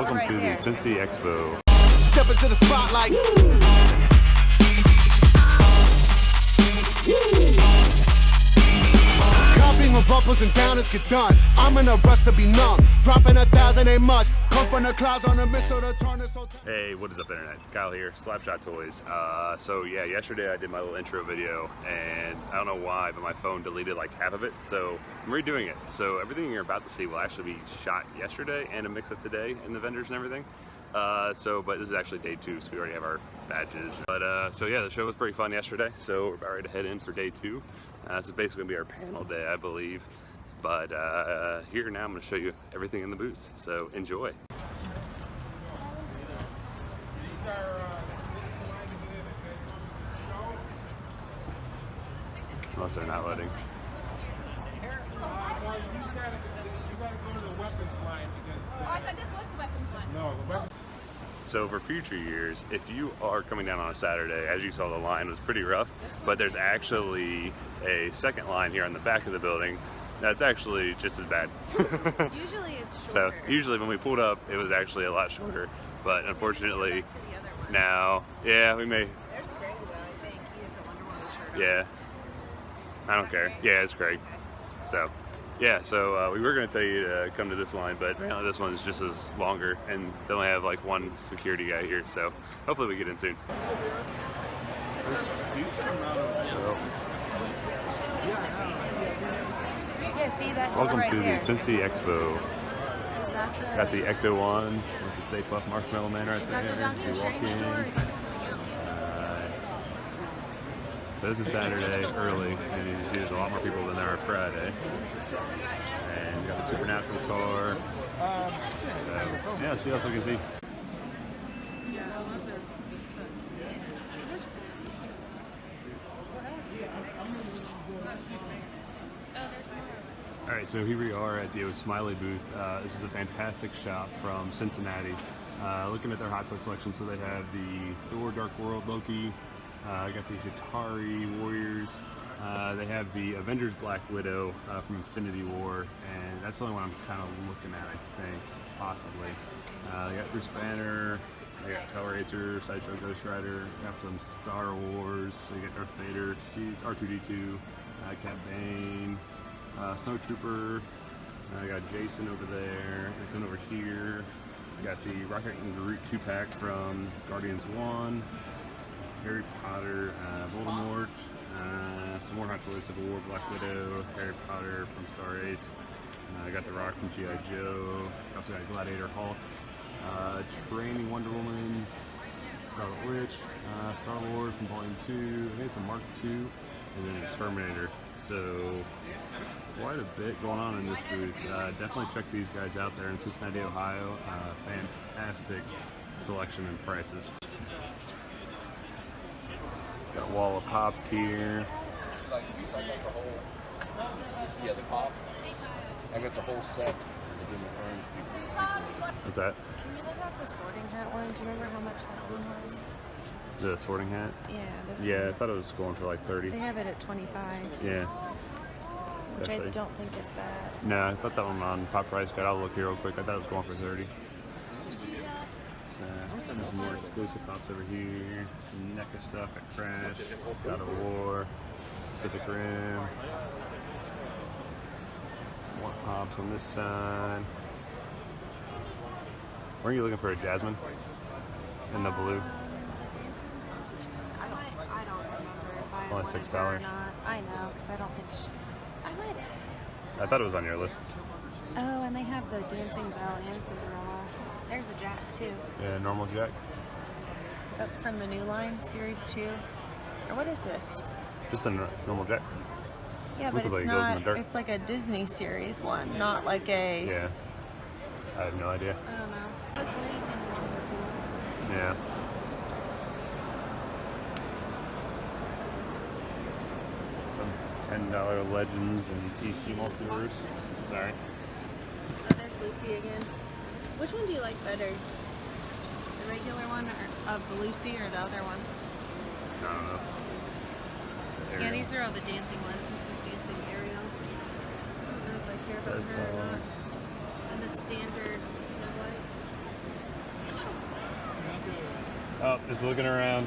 Welcome to the Cincinnati Expo. Step into the spotlight. Copying of uppers and downers get done. I'm in a rush to be numb. Dropping 1,000 ain't much. Come from the clouds on the missile to turn this. Hey, what is up, internet? Kyle here, Slapshot Toys. So yeah, yesterday I did my little intro video, and I don't know why, but my phone deleted like half of it, so I'm redoing it. So everything you're about to see will actually be shot yesterday and a mix-up today in the vendors and everything. But this is actually day 2, so we already have our badges. But so yeah, the show was pretty fun yesterday, so we're about ready to head in for day 2. This is basically gonna be our panel day, I believe. But here now I'm gonna show you everything in the booths, so enjoy. Unless they're not letting. So for future years, if you are coming down on a Saturday, as you saw, the line was pretty rough, but there's actually a second line here on the back of the building that's actually just as bad. Usually it's shorter. So usually when we pulled up, it was actually a lot shorter, but unfortunately now, yeah, we may. There's Craig though, I think. He has a Wonder Woman shirt on. Yeah. I don't care. Yeah, it's Craig. So, yeah, so we were going to tell you to come to this line, but apparently this one's just as longer, and they only have like one security guy here, so hopefully we get in soon. Yeah, see that Welcome right to there. the Cincinnati Expo. Is that the... Got the Ecto one with the Stay Puft Marshmallow Man right there. Is that the Doctor Strange store, or is that something else? So this is Saturday early, and you see there's a lot more people than there are Friday. And you got the Supernatural car. So yeah, let's see what else we can see. Alright, so here we are at the Smiley Booth. This is a fantastic shop from Cincinnati. Looking at their Hot Toy selection, so they have the Thor Dark World Loki. I got the Atari Warriors. They have the Avengers Black Widow from Infinity War, and that's the only one I'm kind of looking at, I think, possibly. They got Bruce Banner, they got Hellraiser, Sideshow Ghost Rider, got some Star Wars, so you got Darth Vader, R2-D2, Cat Bane, Snow Trooper, I got Jason over there, coming over here. I got the Rocket and Groot 2-pack from Guardians 1. Harry Potter, Voldemort, some more Hot Toys, Civil War, Black Widow, Harry Potter from Star Ace. I got the Rock from G.I. Joe. Also got Gladiator Hulk, Training Wonder Woman, Scarlet Witch, Star Wars from Volume 2. I think it's a Mark II, and then a Terminator. So quite a bit going on in this booth. Definitely check these guys out there in Cincinnati, Ohio. Fantastic selection and prices. Got a wall of pops here. Yeah, the pop. I got the whole set. What's that? Can you look up the sorting hat one? Do you remember how much that one was? The sorting hat? Yeah, this Yeah, one. I thought it was going for like 30. They have it at 25. Yeah. Which Definitely. I don't think is bad. No, I thought that one on Pop Price Guide. I'll look here real quick. I thought it was going for 30. There's more exclusive pops over here. Some NECA stuff at Crash, God of War, Pacific Rim. Some more pops on this side. Weren't you looking for a Jasmine? In the blue? I don't remember if I Only wanted $6. her or not. I know, because I don't think I might. I thought it was on your list. Oh, and they have the Dancing Belle and Cinderella. There's a Jack too. Yeah, normal Jack. Is that from the new line, Series 2? Or what is this? Just a normal Jack. Yeah, This but is like it's it goes in the not. dark. It's like a Disney series one, not like a. Yeah. I have no idea. I don't know. Those Looney Tunes ones are cool. Yeah. Some $10 Legends and DC Multiverse. Sorry. Oh, there's Lucy again. Which one do you like better? The regular one of the Lucy or the other one? I don't know. Yeah, these are all the dancing ones. This is Dancing Ariel. I don't know if I care about her or not. And the standard Snow White. Oh, just looking around.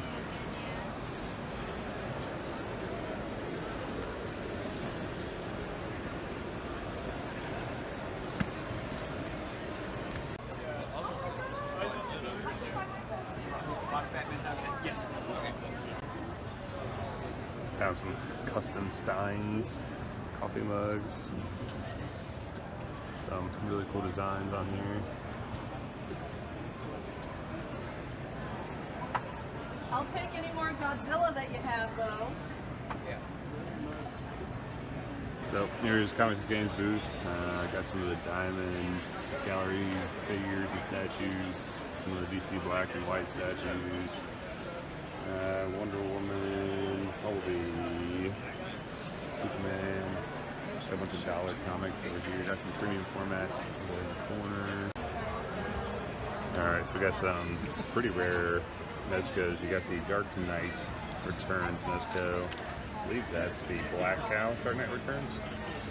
Found some custom steins, coffee mugs, some really cool designs on here. I'll take any more Godzilla that you have, though. Yeah. So here's Comics and Games booth. Got some of the Diamond Gallery figures and statues, some of the DC black and white statues, Wonder Woman, Bumblebee, Superman, just a bunch of dollar comics over here. Got some premium formats over in the corner. Alright, so we got some pretty rare MEZCOs. You got the Dark Knight Returns MEZCO. I believe that's the Black Cow Dark Knight Returns.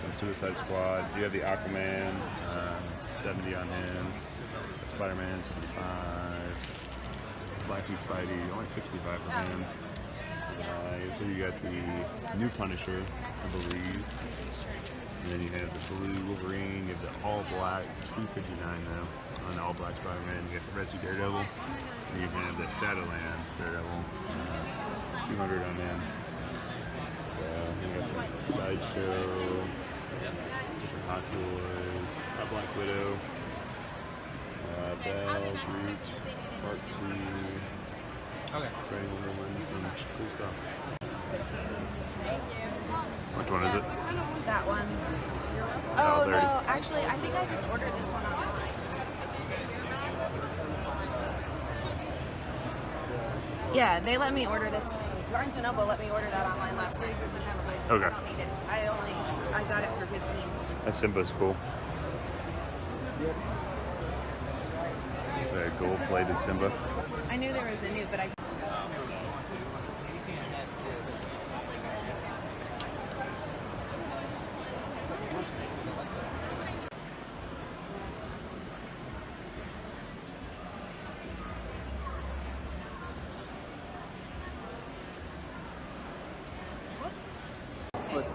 Some Suicide Squad. You have the Aquaman, 70 on him. Spider-Man, 75. Blackie Spidey, only 65 for him. So you got the new Punisher, I believe. And then you have the blue Wolverine. You have the all black, 259 though, on the all black Spider-Man. You got the Rescue Daredevil. And you have the Shadowland Daredevil, 200 on him. So you got some Sideshow, different Hot Toys, a Black Widow, Belle, Groot, Part 2, Training Woman, some cool stuff. Which one is it? That one. Oh, Oh, no, actually, I think I just ordered this one online. Yeah, they let me order this. Barnes & Noble let me order that online last week, so never mind. Okay. I don't need it. I got it for 15. That Simba's cool. That gold-plated Simba. I knew there was a new, but I...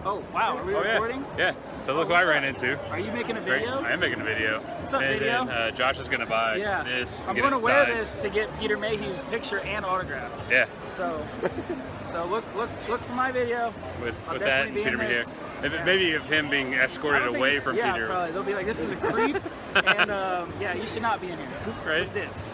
Oh, wow, are we recording? Yeah. So look what I ran into. Are you making a video? I am making a video. What's up, and video? then Josh is going to buy this. I'm going to wear this to get Peter Mayhew's picture and autograph. Yeah. So look for my video. With I'll that and definitely be in Peter Mayhew. this. Maybe of him being escorted away from yeah, Peter. Probably. They'll be like, this is a creep, and yeah, you should not be in here. Right. With this.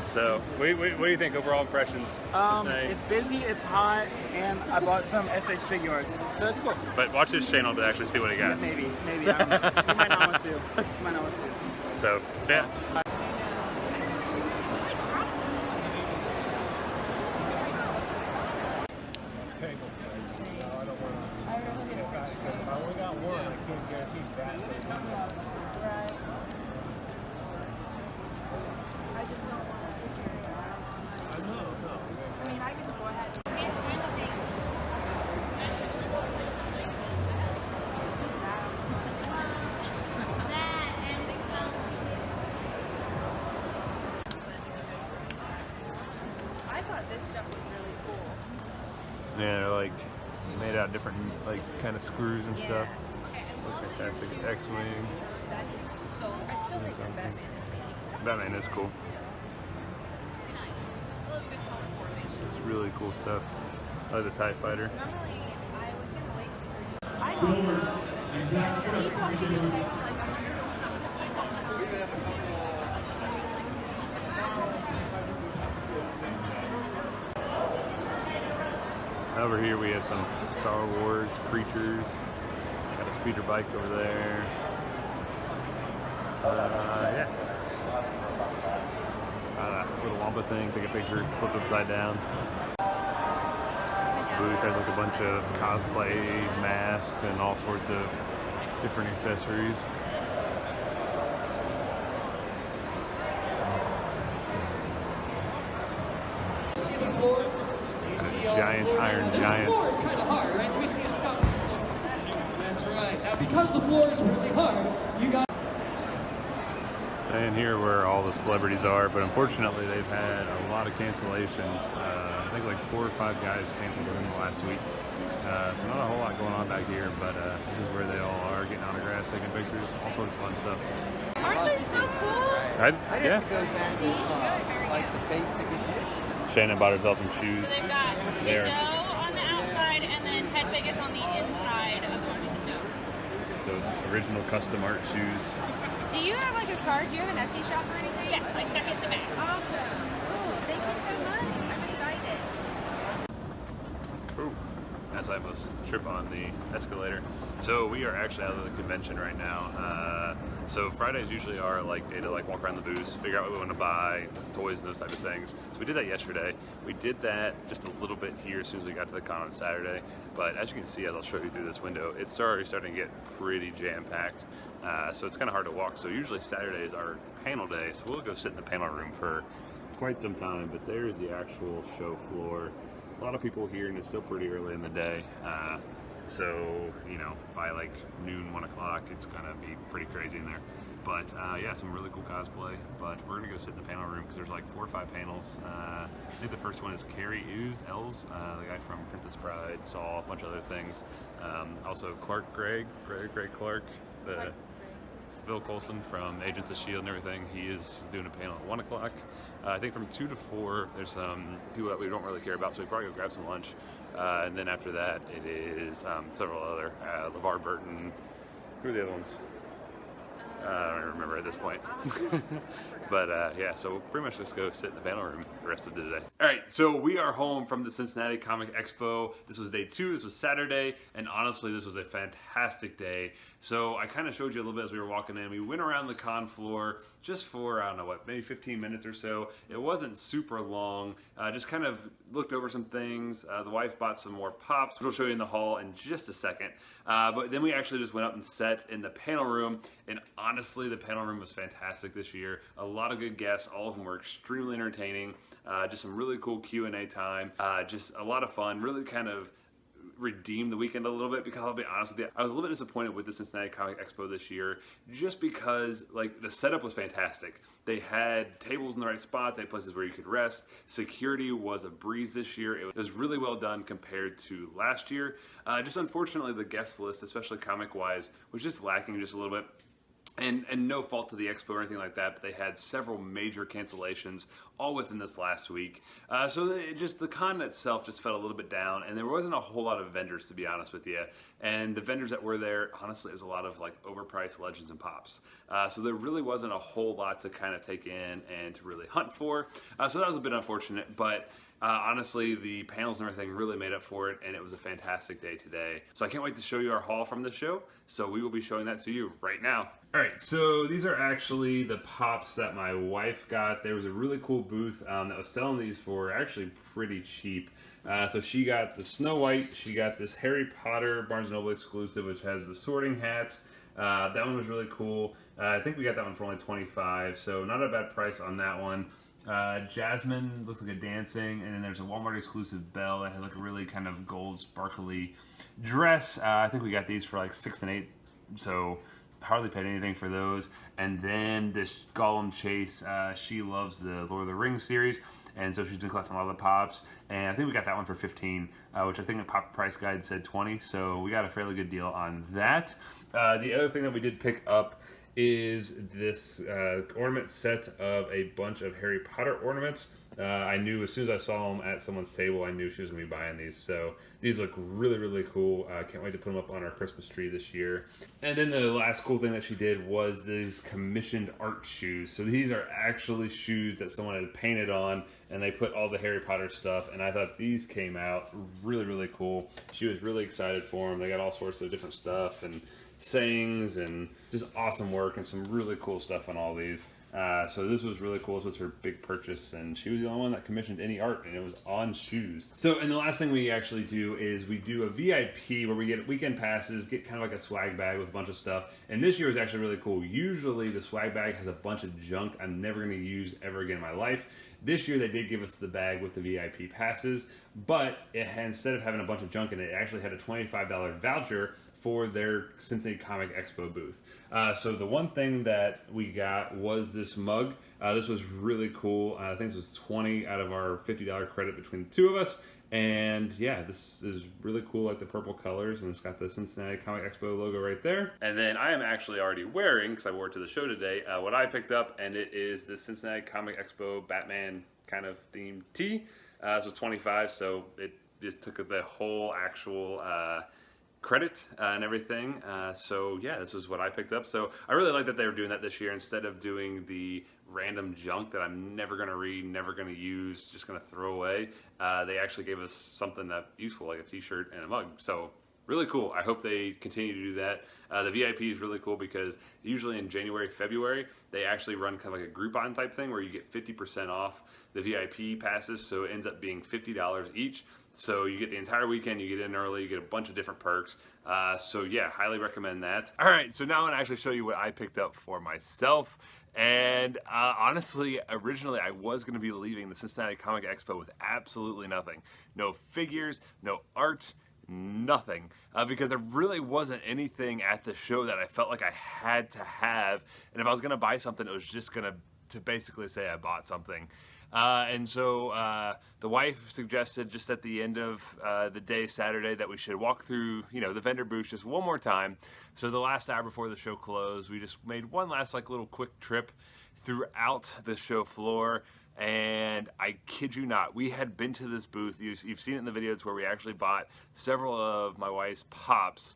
So, what do you think overall impressions? It's busy, it's hot, and I bought some SH figure arts, so it's cool. But watch his channel to actually see what he got. Maybe, I don't know. You might not want to. You might not want to. So, yeah. Yeah, they're like made out of different like kind of screws and stuff. Look fantastic. X-Wing. That is so... I still think that Batman is Batman is cool. It's really cool stuff. I like the TIE Fighter. Normally, I was going to wait for you. I don't know. He told me to text like 100. Over here we have some Star Wars creatures. Got a speeder bike over there. Yeah. Little Wampa thing, take a picture, flip upside down. Booth has like a bunch of cosplay masks and all sorts of different accessories. Giant iron giant. The floor is kind of hard, right? Let me see you stop the floor. That's right. Now, because the floor is really hard, you got. So And here where all the celebrities are, but unfortunately they've had a lot of cancellations. I think like 4 or 5 guys canceled within the last week. So not a whole lot going on back here, but this is where they all are, getting autographs, taking pictures, all sorts of fun stuff. Aren't they so cool? Right? I Yeah. have to go back to like the basic edition. Shannon bought herself some shoes. So they've got There. the dough on the outside and then Head Vegas on the inside of the dough. So it's original custom art shoes. Do you have like a card? Do you have an Etsy shop or anything? Yes, I stuck it in the bag. Awesome. Oh, thank you so much. I'm excited. Ooh, as I almost trip on the escalator. So we are actually out of the convention right now. So Fridays usually are like day to like walk around the booths, figure out what we want to buy, toys and those type of things. So we did that yesterday. We did that just a little bit here as soon as we got to the con on Saturday. But as you can see, as I'll show you through this window, it's already starting to get pretty jam-packed. So it's kind of hard to walk. So usually Saturdays are panel day, so we'll go sit in the panel room for quite some time. But there's the actual show floor. A lot of people here, and it's still pretty early in the day. So, you know, by like noon, 1 o'clock, it's gonna be pretty crazy in there. But yeah, some really cool cosplay. But we're gonna go sit in the panel room because there's like 4 or 5 panels. I think the first one is Carrie Els, the guy from Princess Bride, Saw, a bunch of other things. Also Greg Clark, the Phil Coulson from Agents of S.H.I.E.L.D. and everything. He is doing a panel at 1 o'clock. I think from 2 to 4, there's some people that we don't really care about, so we probably go grab some lunch. And then after that, it is several other, LeVar Burton. Who are the other ones? I don't remember at this point. But yeah, so we'll pretty much just go sit in the panel room the rest of the day. All right, so we are home from the Cincinnati Comic Expo. This was day 2, this was Saturday, and honestly, this was a fantastic day. So I kind of showed you a little bit as we were walking in. We went around the con floor just for, I don't know what, maybe 15 minutes or so. It wasn't super long. Just kind of looked over some things. The wife bought some more pops, which I'll show you in the hall in just a second. But then we actually just went up and sat in the panel room, and honestly, the panel room was fantastic this year. A lot of good guests. All of them were extremely entertaining. Just some really cool Q&A time. Just a lot of fun. Really kind of redeem the weekend a little bit, because I'll be honest with you, I was a little bit disappointed with the Cincinnati Comic Expo this year, just because like the setup was fantastic. They had tables in the right spots, they had places where you could rest. Security was a breeze this year. It was really well done compared to last year. Just unfortunately, the guest list, especially comic-wise, was just lacking just a little bit. And no fault to the expo or anything like that, but they had several major cancellations all within this last week. So the con itself just felt a little bit down, and there wasn't a whole lot of vendors, to be honest with you. And the vendors that were there, honestly, it was a lot of like overpriced Legends and Pops. So there really wasn't a whole lot to kind of take in and to really hunt for. So that was a bit unfortunate, but honestly, the panels and everything really made up for it, and it was a fantastic day today. So I can't wait to show you our haul from the show, so we will be showing that to you right now. All right, so these are actually the Pops that my wife got. There was a really cool booth that was selling these for actually pretty cheap. So she got the Snow White, she got this Harry Potter Barnes & Noble exclusive, which has the sorting hat. That one was really cool. I think we got that one for only $25, so not a bad price on that one. Jasmine looks like a dancing, and then there's a Walmart exclusive bell that has like a really kind of gold sparkly dress. I think we got these for like $6 and $8, so hardly paid anything for those. And then this Gollum Chase, she loves the Lord of the Rings series, and so she's been collecting a lot of the Pops, and I think we got that one for $15, which I think the Pop price guide said $20, so we got a fairly good deal on that. The other thing that we did pick up is this ornament set of a bunch of Harry Potter ornaments. I knew as soon as I saw them at someone's table, I knew she was going to be buying these. So these look really, really cool. Can't wait to put them up on our Christmas tree this year. And then the last cool thing that she did was these commissioned art shoes. So these are actually shoes that someone had painted on, and they put all the Harry Potter stuff. And I thought these came out really, really cool. She was really excited for them. They got all sorts of different stuff and sayings and just awesome work and some really cool stuff on all these. So this was really cool. This was her big purchase, and she was the only one that commissioned any art, and it was on shoes. So, and the last thing we actually do is we do a VIP where we get weekend passes, get kind of like a swag bag with a bunch of stuff. And this year was actually really cool. Usually the swag bag has a bunch of junk I'm never going to use ever again in my life. This year they did give us the bag with the VIP passes, but it had, instead of having a bunch of junk in it, it actually had a $25 voucher for their Cincinnati Comic Expo booth. So the one thing that we got was this mug. This was really cool. I think this was 20 out of our $50 credit between the two of us. And yeah, this is really cool, like the purple colors, and it's got the Cincinnati Comic Expo logo right there. And then I am actually already wearing, because I wore it to the show today, what I picked up, and it is the Cincinnati Comic Expo Batman kind of themed tee. This was 25, so it just took the whole actual credit and everything. So yeah, this was what I picked up. So I really like that they were doing that this year instead of doing the random junk that I'm never going to read, never going to use, just going to throw away. They actually gave us something that useful, like a t-shirt and a mug. So really cool. I hope they continue to do that. The VIP is really cool because usually in January, February, they actually run kind of like a Groupon type thing where you get 50% off the VIP passes. So it ends up being $50 each. So you get the entire weekend, you get in early, you get a bunch of different perks. So yeah, highly recommend that. All right, so now I'm gonna actually show you what I picked up for myself. And honestly, originally I was gonna be leaving the Cincinnati Comic Expo with absolutely nothing. No figures, no art, nothing, because there really wasn't anything at the show that I felt like I had to have, and if I was gonna buy something, it was just gonna to basically say I bought something. And so the wife suggested just at the end of the day, Saturday, that we should walk through, you know, the vendor booth just one more time. So the last hour before the show closed, we just made one last like little quick trip throughout the show floor. And I kid you not, we had been to this booth. You've seen it in the videos where we actually bought several of my wife's pops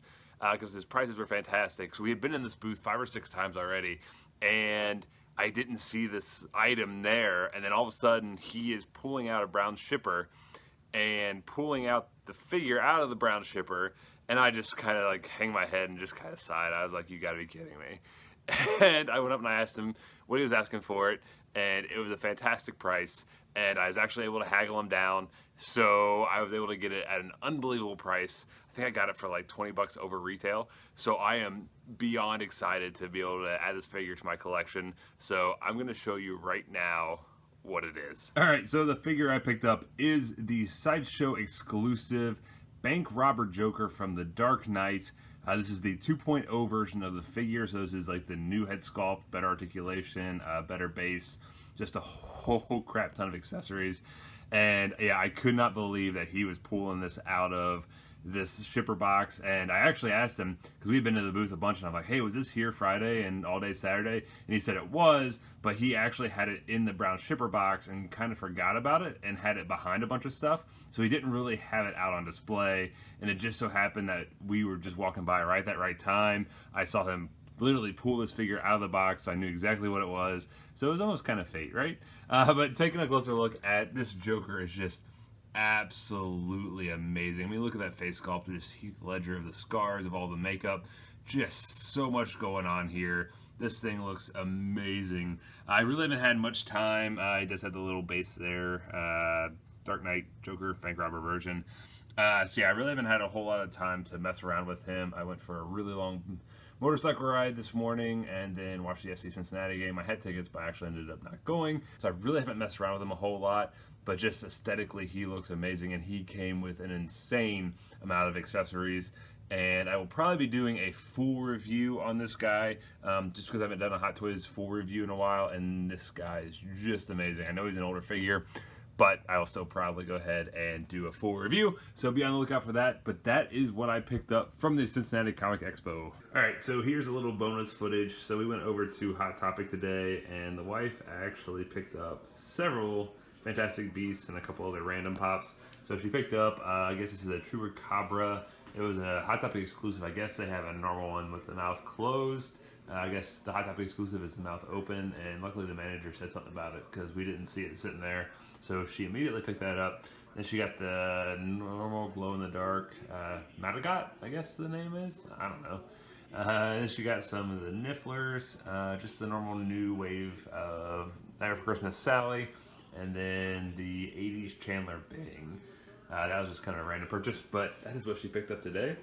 because his prices were fantastic. So we had been in this booth 5 or 6 times already, and I didn't see this item there. And then all of a sudden, he is pulling out a brown shipper and pulling out the figure out of the brown shipper. And I just kind of like hang my head and just kind of sighed. I was like, you gotta be kidding me. And I went up and I asked him what he was asking for it, and it was a fantastic price, and I was actually able to haggle him down, so I was able to get it at an unbelievable price. I think I got it for like 20 bucks over retail, so I am beyond excited to be able to add this figure to my collection. So I'm going to show you right now what it is. All right, so the figure I picked up is the Sideshow exclusive Bank Robber Joker from The Dark Knight. This is the 2.0 version of the figure, so this is like the new head sculpt, better articulation, better base, just a whole crap ton of accessories. And yeah, I could not believe that he was pulling this out of this shipper box. And I actually asked him, because we've been to the booth a bunch, and I'm like, hey, was this here Friday and all day Saturday? And he said it was, but he actually had it in the brown shipper box and kind of forgot about it and had it behind a bunch of stuff. So he didn't really have it out on display. And it just so happened that we were just walking by right at that right time. I saw him literally pull this figure out of the box, so I knew exactly what it was. So it was almost kind of fate, right? But taking a closer look at this Joker is just absolutely amazing. I mean, look at that face sculpt, just Heath Ledger of the scars, of all the makeup, just so much going on here. This thing looks amazing. I really haven't had much time. He does have the little base there, Dark Knight Joker Bank Robber version. So yeah, I really haven't had a whole lot of time to mess around with him. I went for a really long motorcycle ride this morning and then watched the FC Cincinnati game. I had tickets, but I actually ended up not going. So I really haven't messed around with him a whole lot, but just aesthetically, he looks amazing, and he came with an insane amount of accessories. And I will probably be doing a full review on this guy, just because I haven't done a Hot Toys full review in a while, and this guy is just amazing. I know he's an older figure, but I will still probably go ahead and do a full review, so be on the lookout for that. But that is what I picked up from the Cincinnati Comic Expo. Alright, so here's a little bonus footage. So we went over to Hot Topic today, and the wife actually picked up several Fantastic Beasts and a couple other random pops. So she picked up, I guess this is a True Cabra. It was a Hot Topic exclusive. I guess they have a normal one with the mouth closed. I guess the Hot Topic exclusive is the mouth open, and luckily the manager said something about it because we didn't see it sitting there. So she immediately picked that up. Then she got the normal glow-in-the-dark Madagot, I guess the name is. I don't know. Then she got some of the Nifflers, just the normal new wave of Night for Christmas Sally, and then the 80s Chandler Bing. That was just kind of a random purchase, but that is what she picked up today.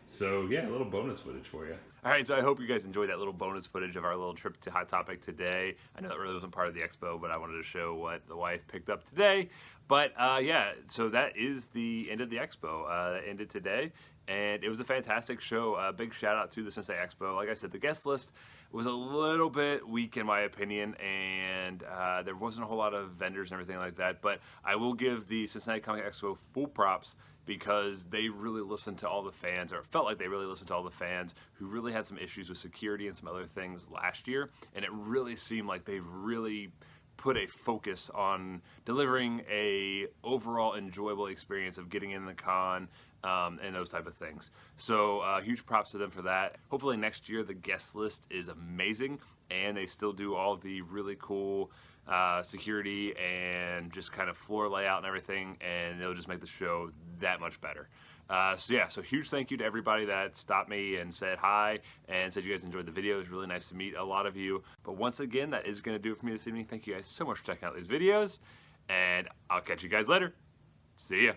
So yeah, a little bonus footage for you. All right, so I hope you guys enjoyed that little bonus footage of our little trip to Hot Topic today. I know that really wasn't part of the expo, but I wanted to show what the wife picked up today. But yeah, so that is the end of the expo. That ended today, and it was a fantastic show. Big shout out to the Cincinnati Expo. Like I said, the guest list was a little bit weak in my opinion, and there wasn't a whole lot of vendors and everything like that. But I will give the Cincinnati Comic Expo full props, because they really listened to all the fans, or it felt like they really listened to all the fans who really had some issues with security and some other things last year, and it really seemed like they really put a focus on delivering a overall enjoyable experience of getting in the con and those type of things. So huge props to them for that. Hopefully next year the guest list is amazing and they still do all the really cool security and just kind of floor layout and everything, and it'll just make the show that much better. So yeah, so huge thank you to everybody that stopped me and said hi and said you guys enjoyed the video. It was really nice to meet a lot of you. But once again, that is going to do it for me this evening. Thank you guys so much for checking out these videos, and I'll catch you guys later. See ya.